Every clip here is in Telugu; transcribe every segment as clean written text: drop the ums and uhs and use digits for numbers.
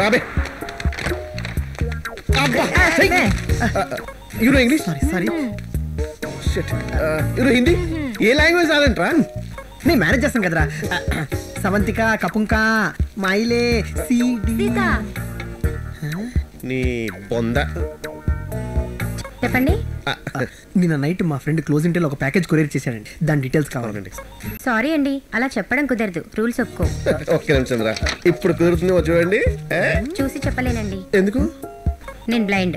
రాబే you know English sorry shit you know Hindi a language రాదంట్రా నేను మేనేజ్ చేస్తాను కదరా సవంతిక కపుంక మైలే సీత నీ బొంద చెప్పండి. నిన్న నైట్ మా ఫ్రెండ్ క్లోజ్ ఇంటెల్ ఒక ప్యాకేజ్ కొరియర్ చేశాడండి, దాని డీటెయిల్స్ కావాలండి. సారీ అండి, అలా చెప్పడం కుదరదు, రూల్స్ ఒప్పుకో. ఓకే నిమిషం రా, ఇప్పుడు కుదురుతుందో చూడండి. చూసి చెప్పలేనండి. ఎందుకు? నేను బ్లైండ్.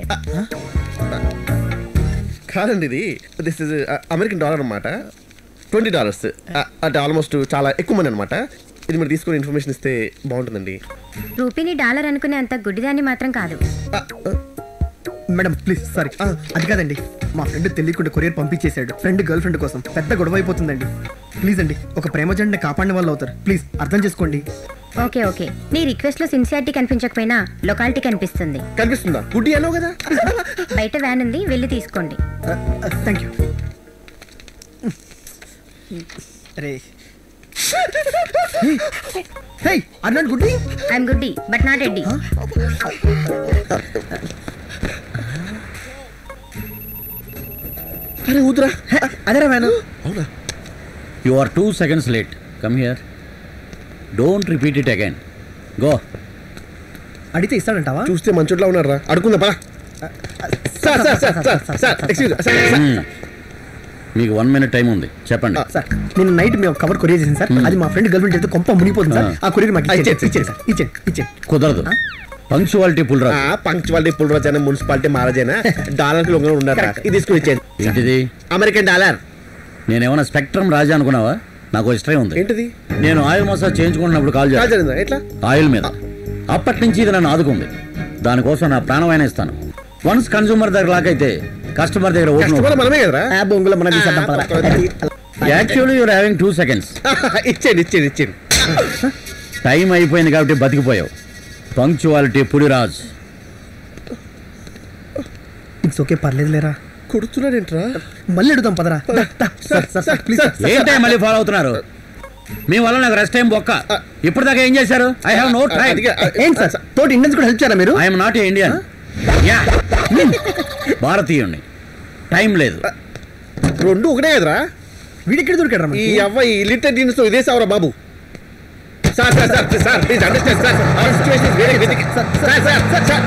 కాదండి, ఇది దిస్ ఇస్ అమెరికన్ డాలర్ అన్నమాట, $20 అంటే ఆల్మోస్ట్ చాలా ఎక్కువ మంది అనమాట. ఇది మీరు తీసుకుని ఇన్ఫర్మేషన్ ఇస్తే బాగుంటుందండి. రూపీని డాలర్ అనుకునే అంత గుడ్డిదాన్ని మాత్రం కాదు. మేడం ప్లీజ్ సారీ, అది కాదండి, మా ఫ్రెండ్ తెలియకుండా కొరియర్ పంపించేశాడు ఫ్రెండ్ గర్ల్ ఫ్రెండ్ కోసం. పెద్ద గొడవ అయిపోతుందండి. ప్లీజ్ అండి, ఒక ప్రేమ జంటని కాపాడిన వాళ్ళు అవుతారు, ప్లీజ్ అర్థం చేసుకోండి. ఓకే ఓకే, నీ రిక్వెస్ట్ లో సిన్సియారిటీ కనిపించకపోయినా లొకాలిటీ కనిపిస్తుంది. కనిపిస్తుందా? గుడ్డి అనో కదా. బయట వ్యాన్ ఉంది, వెళ్ళి తీసుకోండి. Thank you. అరే హే, ఆర్ నాట్ గుడ్డి? ఐఎమ్ గుడ్డి బట్ నాట్ ఎడ్డి. అరే ఊదురా, అదేరా వ్యాన్. అవునా? You are 2 seconds late. Come here. Don't repeat it again. Go. అడిగితే ఇస్తాడంటావా? చూస్తే మంచోట్లా ఉన్నాడు రా, అడుకుందా పా. Sir sir sir sir sir excuse మీకు 1 minute టైం ఉంది, చెప్పండి. సార్ నేను నైట్ మేము కవర్ కొరియర్ చేసింది సార్, అది మా ఫ్రెండ్ గర్ల్ ఫ్రెండ్ అయితే కొంప మునిగిపోతుంది సార్. ఆ కొరియర్ మాకు ఇచ్చేది సార్, ఇచ్చేది. కుదరదు, పంక్చువాలిటీ పుల్రా. పంక్చువాలిటీ పుల్రాజైనా మున్సిపాలిటీ మహారాజైనా డాలర్ లో ఉన్నారు. ఇది తీసుకుని ఇచ్చేది. ఏంటిది? American dollar. నేనేమన్నా స్పెక్ట్రమ్ రాజా అనుకున్నావా? నాకు హిస్టరీ ఉంది. ఏంటిది? నేను ఆయిల్ మసాజ్ చేయించుకున్నప్పుడు కాల్ చేయాలి ఎట్లా? ఆయిల్ మీద. అప్పటి నుంచి ఇది నన్ను ఆదుకుంది, దానికోసం నా ప్రాణమైన ఇస్తాను. వన్స్ కన్సూమర్ దగ్గర లాకైతే కస్టమర్ దగ్గర మనమే కదరా. Actually you're having 2 seconds. ఇచ్చేది టైం అయిపోయింది కాబట్టి బతికిపోయావు. పంక్చువాలిటీ పులిరాజ్. ఇట్స్ ఓకే, పర్లేదు లేరా. కొడుతున్నాడేంట్రా? మళ్ళీ అడుగుదాం పదరా. ఏంటే మళ్ళీ ఫాలో అవుతున్నారు? మీ వల్ల నాకు రెస్ట్ టైం బొక్క. ఇప్పుడు దాకా ఏం చేశారు? I have no time. ఏంటి సార్, తోటి ఇండియన్స్ కూడా హెల్ప్ చేయాలా మీరు? ఐఎమ్ నాట్ ఏ ఇండియన్, భారతీయుణ్ణి. టైం లేదు. రెండు ఒకటే కదరా. వీడిక్కడ దొరికాడు ఈ అవ్వాయి లిటర్ దీనితో ఇదే సావరా బాబు. Sir sir sir sir please understand sir, our situation is very critical. Sir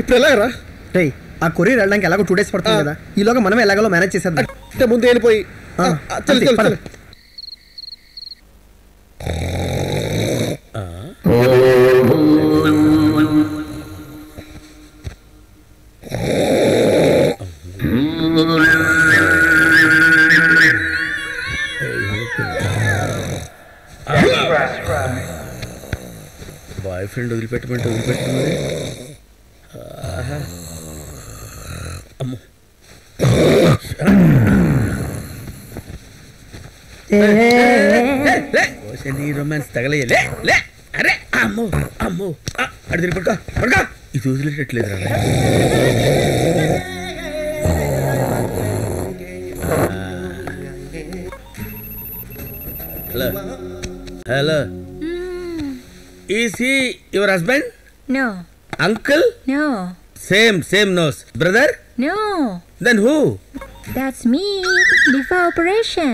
ఇప్పుడు ఎలాగరా? రే, ఆ కొరియర్ వెళ్ళడానికి ఎలాగో 2 days పడుతుంది కదా, ఈలోగా మనం ఎలాగో మేనేజ్ చేసేద్దాం. అంటే ముందు వెళ్ళిపోయి చల్. బాయ్ ఫ్రెండ్ వదిలిపెట్టమంటే అమ్మో. రొమాన్స్ తగలయ్యలే. అరే అమ్మో అడి తిరిగి పడుకో. ఇది వదిలేటట్లేదు రా. Hello is he your husband? No. Uncle? No. Same nose. Brother? No. Then who? That's me before operation.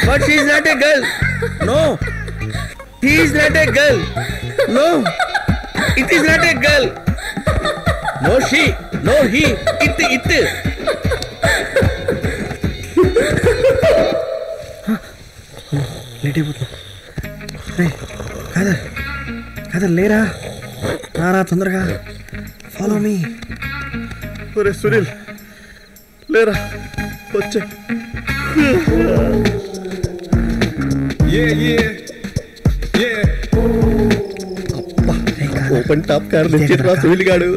But she is not a girl. No. He is not a girl. No. It is not a girl. No she. No he. It. Late అయిపోతుంది. కాదా లేరా, రారా తొందరగా, ఫాలో మీ. ఒరే సునీల్ లేరా, వచ్చే. ఓపెన్ టాప్ కార్ సునీల్ గాడు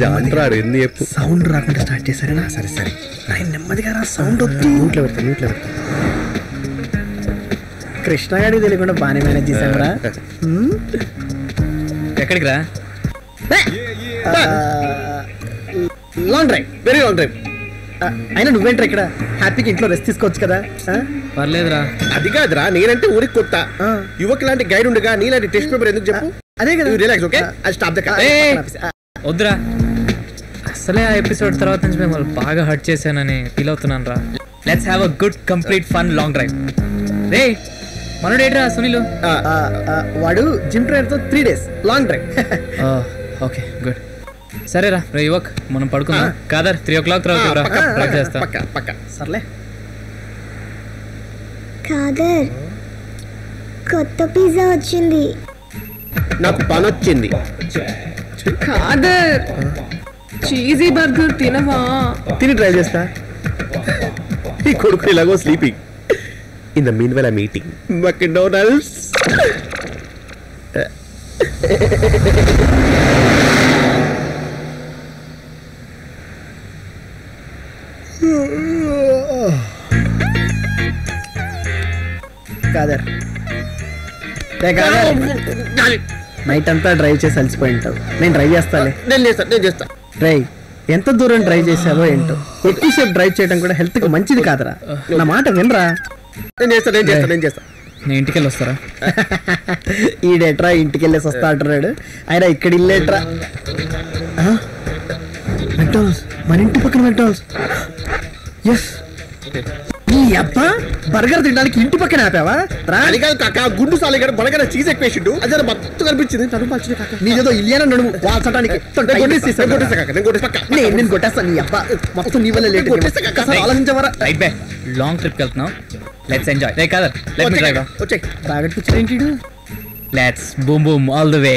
జాంట్రాడు. ఎన్ని చెప్పు, సౌండ్ రాకుండా స్టార్ట్ చేశారేనా? సరే ఆయన నెమ్మదిగా రా, సౌండ్ వద్దు. నోట్లో పెడతా. కృష్ణ గారికి తెలియకుండా బాగానే మేనేజ్ చేశారా? ఎక్కడికి రా? Long drive, very long drive. అయినా నువ్వేంట్రా ఇక్కడ హ్యాపీగా ఇంట్లో రెస్ట్ తీసుకోవచ్చు కదా పర్లేదురా. అది కాదురా, నేనంటే ఊరికి కొత్త. యువక్ లాంటి గైడ్ ఉండగా నీలాంటి టెస్ట్ పేపర్ ఎందుకు చెప్పు? అదే కదా. Relax, okay? అది స్టాప్ ద వద్దురా, అసలే ఆ ఎపిసోడ్ తర్వాత నుంచి మిమ్మల్ని బాగా హర్ట్ చేశానని ఫీల్ అవుతున్నాను రా. Let's have a good complete fun long drive. రే మనోడు ఏంట్రా సునీలు? వాడు జిమ్ ట్రైనర్ తో 3 days long drive. Okay good. సరేరా రే యువక్, మనం పడుకుందాం. కాదర్ 3 o'clock తర్వాత ట్రై చేస్తా. సర్లే. కాదర్ కొత్త పిజ్జా వచ్చింది. నాకు పని వచ్చింది. కాదర్ చీజీ బర్గర్ తినవా? తిని ట్రై చేస్తా. ఈ కొడుకు ఇలాగో sleeping. In the meanwhile I meeting McDonald's. కాదర్ నైట్ అంతా డ్రైవ్ చేసి అలసిపోయి ఉంటావు. నేను డ్రైవ్ చేస్తాలే. నేను చేస్తా. డ్రైవ్ ఎంత దూరం డ్రైవ్ చేసావో ఏంటో. ఎక్కువసేపు డ్రైవ్ చేయడం కూడా హెల్త్ కి మంచిది కాదురా. నా మాట వినరా. నేను చేస్తా. నేను ఇంటికి వెళ్ళి వస్తారా? ఈడేట్రా ఇంటికి వెళ్ళేసి వస్తా అంటున్నాడు. ఆయన ఇక్కడ ఇల్లేట్రా. మెక్డానల్డ్స్, మన ఇంటి పక్కన మెక్డానల్డ్స్. ఎస్, ఈ అబ్బా బర్గర్ తినడానికి ఇంటి పక్కన ఆపావా? అది కాదు కాక, గుండు సాలిగాడు బలగడ చీజ్ ఎక్కువేసిండు. అది జర మత్తు కనిపించింది. తను మంచిది కాక. నీదేదో ఇల్లేనా నడుము వాల్చడానికి. నేను కొట్టేస్తాను. నీ అబ్బా మొత్తం నీ వల్ల లేట్. ఆలోచించవరా? రైట్ బే, లాంగ్ ట్రిప్ కి వెళ్తున్నాం. Let's enjoy. రే కాదర్, లెట్ మీ డ్రైవ్. వచ్చే బాగా కూర్చోండి. Let's boom boom all the way.